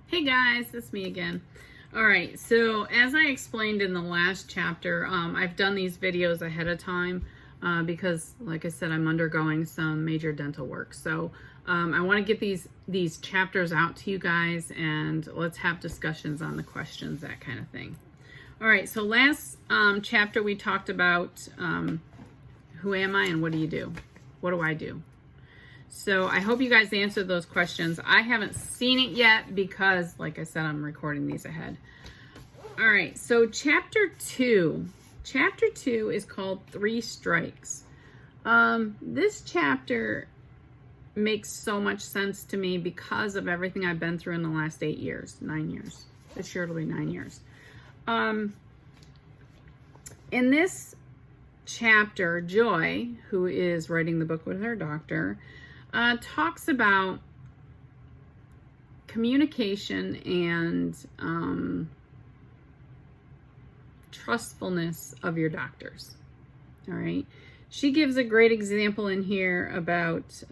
Hey guys, it's me again. All right, so as I explained in the last chapter, I've done these videos ahead of time because, like I said, I'm undergoing some major dental work. So I want to get these chapters out to you guys, and let's have discussions on the questions, that kind of thing. All right, so last chapter we talked about who am I and what do you do? What do I do? So I hope you guys answered those questions. I haven't seen it yet because, like I said, I'm recording these ahead. All right, so chapter 2. Chapter 2 is called 3 Strikes. This chapter makes so much sense to me because of everything I've been through in the last 9 years. This year it'll be 9 years. In this chapter, Joy, who is writing the book with her doctor, talks about communication and trustfulness of your doctors. All right. She gives a great example in here about,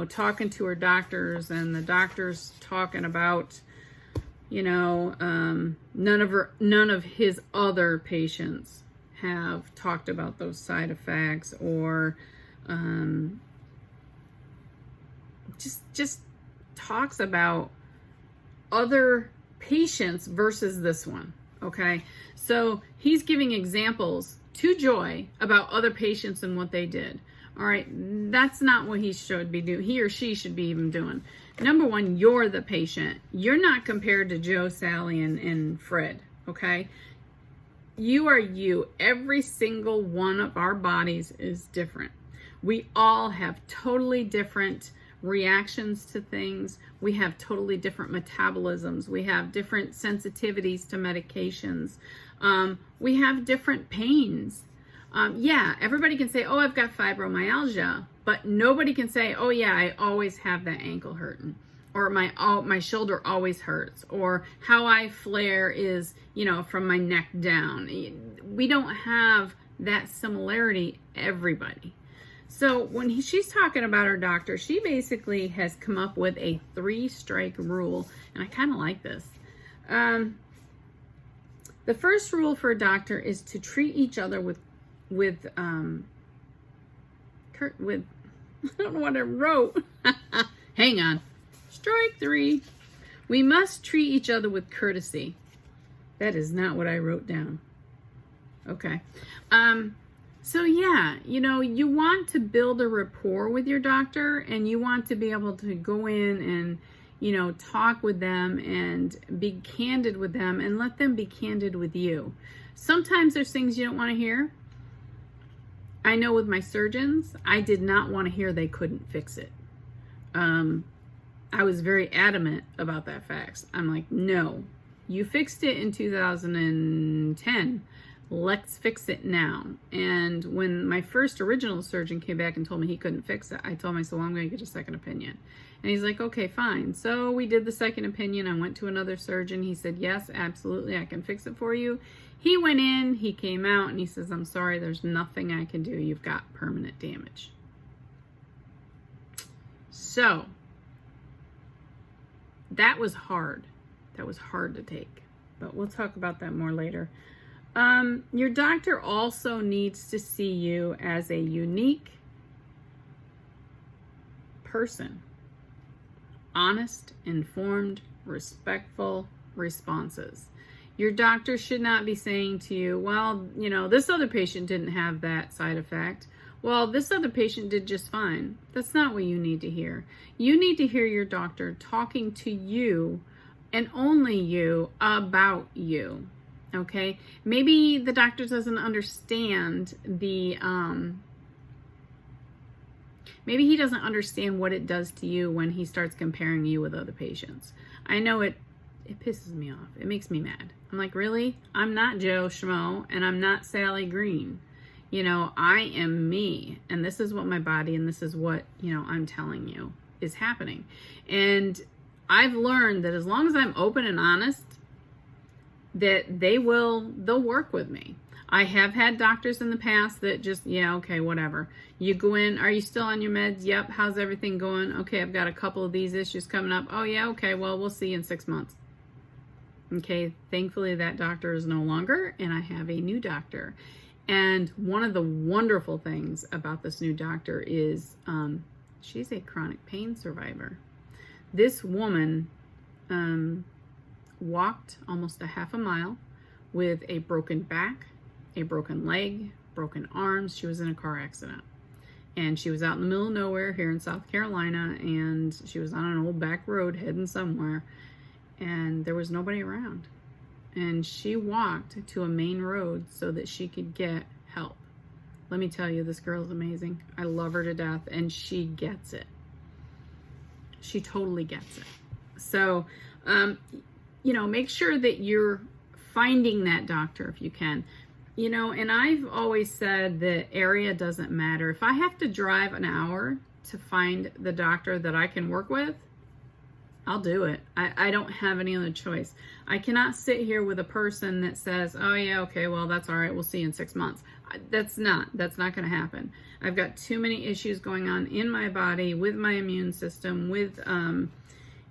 talking to her doctors and the doctors talking about, none of his other patients have talked about those side effects, or just talks about other patients versus this one. Okay, so he's giving examples to Joy about other patients and what they did. All right, that's not what he should be doing. He or she should be even doing. Number one, you're the patient. You're not compared to Joe, Sally, and Fred. Okay, you are you. Every single one of our bodies is different. We all have totally different reactions to things. We have totally different metabolisms. We have different sensitivities to medications. We have different pains. Yeah, everybody can say, oh, I've got fibromyalgia, but nobody can say, oh yeah, I always have that ankle hurting, or my shoulder always hurts, or how I flare is, from my neck down. We don't have that similarity, everybody. So when she's talking about her doctor, she basically has come up with a 3-strike rule, and I kind of like this. The first rule for a doctor is to treat each other with I don't know what I wrote. Hang on. Strike 3. We must treat each other with courtesy. That is not what I wrote down. Okay. So yeah, you want to build a rapport with your doctor, and you want to be able to go in and, talk with them and be candid with them and let them be candid with you. Sometimes there's things you don't want to hear. I know with my surgeons, I did not want to hear they couldn't fix it. I was very adamant about that fact. I'm like, no, you fixed it in 2010. Let's fix it now. And when my first original surgeon came back and told me he couldn't fix it, I told him, I said, well, I'm going to get a second opinion. And he's like, okay, fine. So we did the second opinion. I went to another surgeon. He said, yes, absolutely, I can fix it for you. He went in, he came out, and he says, I'm sorry, there's nothing I can do. You've got permanent damage. So that was hard. That was hard to take. But we'll talk about that more later. Your doctor also needs to see you as a unique person. Honest, informed, respectful responses. Your doctor should not be saying to you, well, this other patient didn't have that side effect. Well, this other patient did just fine. That's not what you need to hear. You need to hear your doctor talking to you and only you about you. Okay, maybe the doctor doesn't understand maybe he doesn't understand what it does to you when he starts comparing you with other patients. I know it pisses me off. It makes me mad. I'm like, really? I'm not Joe Schmo, and I'm not Sally Green. I am me, and this is what my body, and this is what, I'm telling you is happening. And I've learned that as long as I'm open and honest, that they'll work with me. I have had doctors in the past that just, yeah, okay, whatever. You go in, are you still on your meds? Yep. How's everything going? Okay, I've got a couple of these issues coming up. Oh, yeah, okay, well, we'll see you in 6 months. Okay, thankfully that doctor is no longer, and I have a new doctor. And one of the wonderful things about this new doctor is she's a chronic pain survivor. This woman walked almost a half a mile with a broken back, a broken leg, broken arms. She was in a car accident. And she was out in the middle of nowhere here in South Carolina, and she was on an old back road heading somewhere, and there was nobody around. And she walked to a main road so that she could get help. Let me tell you, this girl is amazing. I love her to death, and she gets it. She totally gets it. So, you know, make sure that you're finding that doctor if you can. You know, and I've always said that area doesn't matter. If I have to drive an hour to find the doctor that I can work with, I'll do it. I don't have any other choice. I cannot sit here with a person that says, oh yeah, okay, well, that's all right. We'll see you in 6 months. That's not going to happen. I've got too many issues going on in my body with my immune system, with,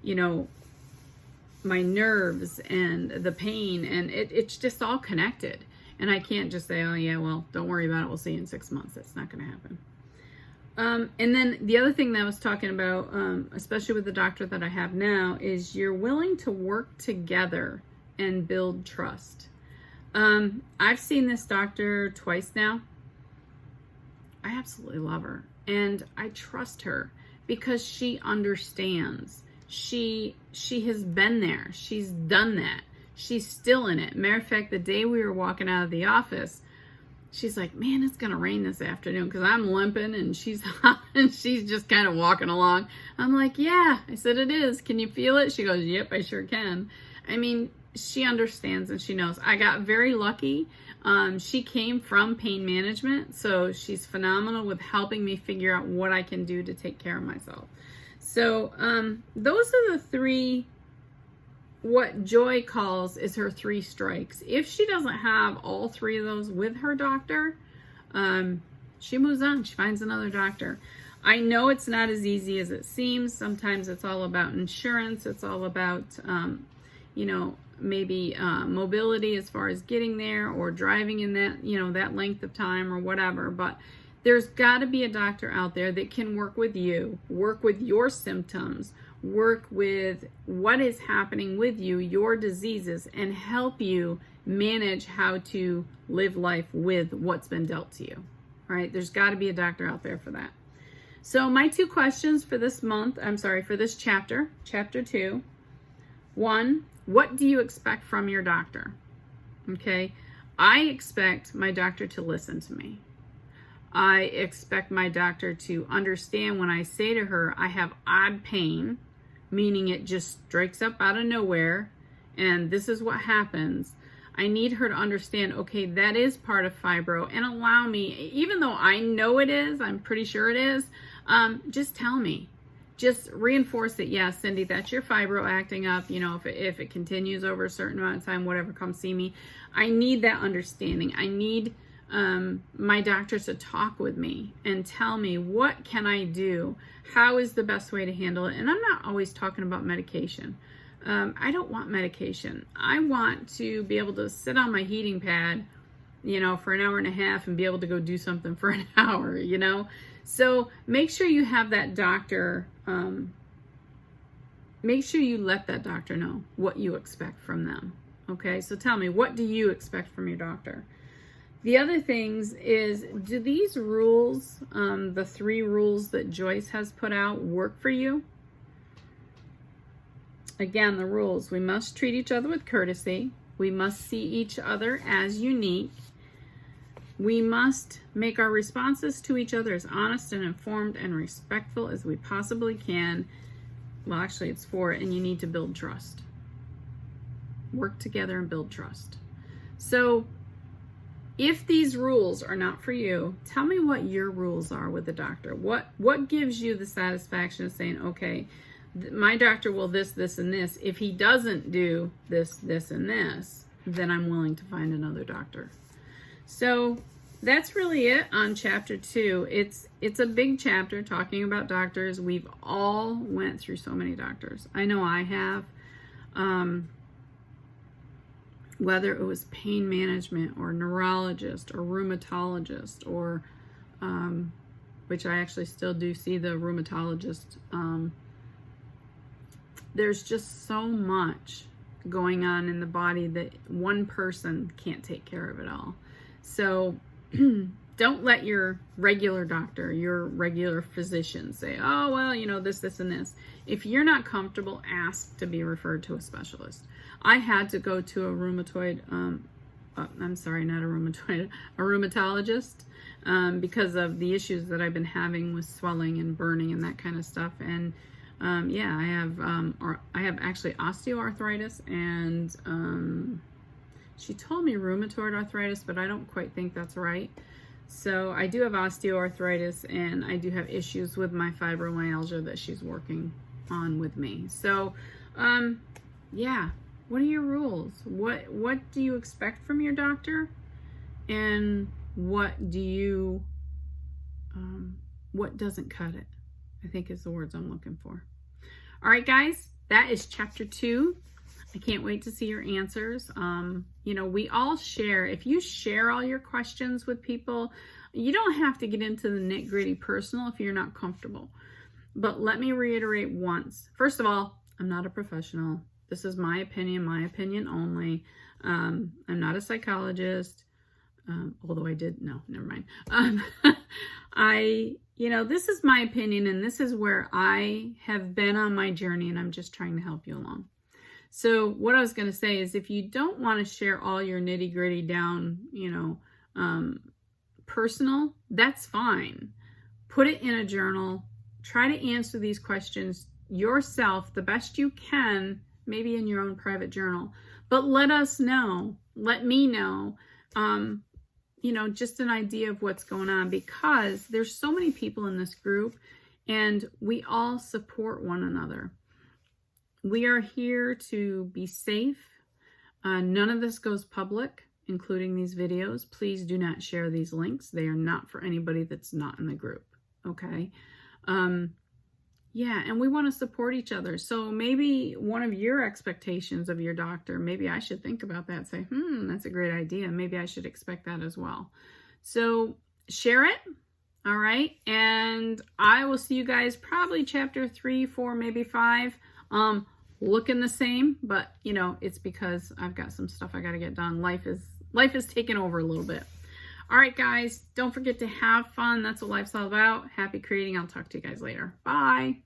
you know, my nerves and the pain, and it's just all connected. And I can't just say, oh yeah, well, don't worry about it. We'll see you in 6 months. That's not going to happen. And then the other thing that I was talking about, especially with the doctor that I have now, is you're willing to work together and build trust. I've seen this doctor twice now. I absolutely love her. And I trust her because she understands. She has been there. She's done that. She's still in it. Matter of fact, the day we were walking out of the office, she's like, man, it's going to rain this afternoon, because I'm limping and she's hot and she's just kind of walking along. I'm like, yeah. I said, it is. Can you feel it? She goes, yep, I sure can. I mean, she understands and she knows. I got very lucky. She came from pain management, so she's phenomenal with helping me figure out what I can do to take care of myself. So those are the three, what Joy calls is her 3 strikes. If she doesn't have all 3 of those with her doctor, she moves on. She finds another doctor. I know it's not as easy as it seems. Sometimes it's all about insurance. It's all about, you know, maybe mobility as far as getting there or driving in that, you know, that length of time or whatever. But there's got to be a doctor out there that can work with you, work with your symptoms, work with what is happening with you, your diseases, and help you manage how to live life with what's been dealt to you. All right? There's got to be a doctor out there for that. So my 2 questions for this month, for this chapter, chapter 2. 1, what do you expect from your doctor? Okay? I expect my doctor to listen to me. I expect my doctor to understand when I say to her, I have odd pain, meaning it just strikes up out of nowhere, and this is what happens. I need her to understand, okay, that is part of fibro, and allow me, even though I know it is, I'm pretty sure it is, just tell me. Just reinforce it. Yeah, Cindy, that's your fibro acting up. You know, if it continues over a certain amount of time, whatever, come see me. I need that understanding. I need my doctor to talk with me and tell me, what can I do? How is the best way to handle it? And I'm not always talking about medication. I don't want medication. I want to be able to sit on my heating pad, you know, for an hour and a half and be able to go do something for an hour, you know? So make sure you have that doctor, make sure you let that doctor know what you expect from them. Okay, so tell me, what do you expect from your doctor? The other things is, do these rules, the 3 rules that Joyce has put out, work for you? Again, the rules: we must treat each other with courtesy. We must see each other as unique. We must make our responses to each other as honest and informed and respectful as we possibly can. Well, actually, it's 4, and you need to build trust. Work together and build trust. So, if these rules are not for you, tell me what your rules are with the doctor. What gives you the satisfaction of saying, okay, my doctor will this, this, and this. If he doesn't do this, this, and this, then I'm willing to find another doctor. So that's really it on chapter 2. It's a big chapter talking about doctors. We've all went through so many doctors. I know I have. Whether it was pain management or neurologist or rheumatologist or which I actually still do see the rheumatologist. There's just so much going on in the body that one person can't take care of it all. So don't let your regular doctor, your regular physician say, oh, well, you know, this, and this. If you're not comfortable, ask to be referred to a specialist. I had to go to a rheumatoid, I'm sorry, not a rheumatoid, a rheumatologist, because of the issues that I've been having with swelling and burning and that kind of stuff. And yeah, I have actually osteoarthritis, and she told me rheumatoid arthritis, but I don't quite think that's right. So I do have osteoarthritis, and I do have issues with my fibromyalgia that she's working on with me. So yeah, what are your rules? What do you expect from your doctor? And what do you, what doesn't cut it, I think is the words I'm looking for. All right, guys, that is chapter 2. I can't wait to see your answers. You know, we all share. If you share all your questions with people, you don't have to get into the nitty-gritty personal if you're not comfortable. But let me reiterate once. First of all, I'm not a professional. This is my opinion only. I'm not a psychologist. Although I did, no, never mind. You know, this is my opinion, and this is where I have been on my journey, and I'm just trying to help you along. So what I was going to say is, if you don't want to share all your nitty gritty down, you know, personal, that's fine. Put it in a journal. Try to answer these questions yourself the best you can, maybe in your own private journal. But let us know. Let me know. You know, just an idea of what's going on, because there's so many people in this group, and we all support one another. We are here to be safe. None of this goes public, including these videos. Please do not share these links. They are not for anybody that's not in the group. Okay. Yeah, and we want to support each other. So maybe one of your expectations of your doctor, maybe I should think about that. Say, that's a great idea. Maybe I should expect that as well. So share it. All right. And I will see you guys probably chapter 3, 4, maybe 5. Looking the same, but you know, it's because I've got some stuff I got to get done. Life is taking over a little bit. All right, guys, don't forget to have fun. That's what life's all about. Happy creating. I'll talk to you guys later. Bye.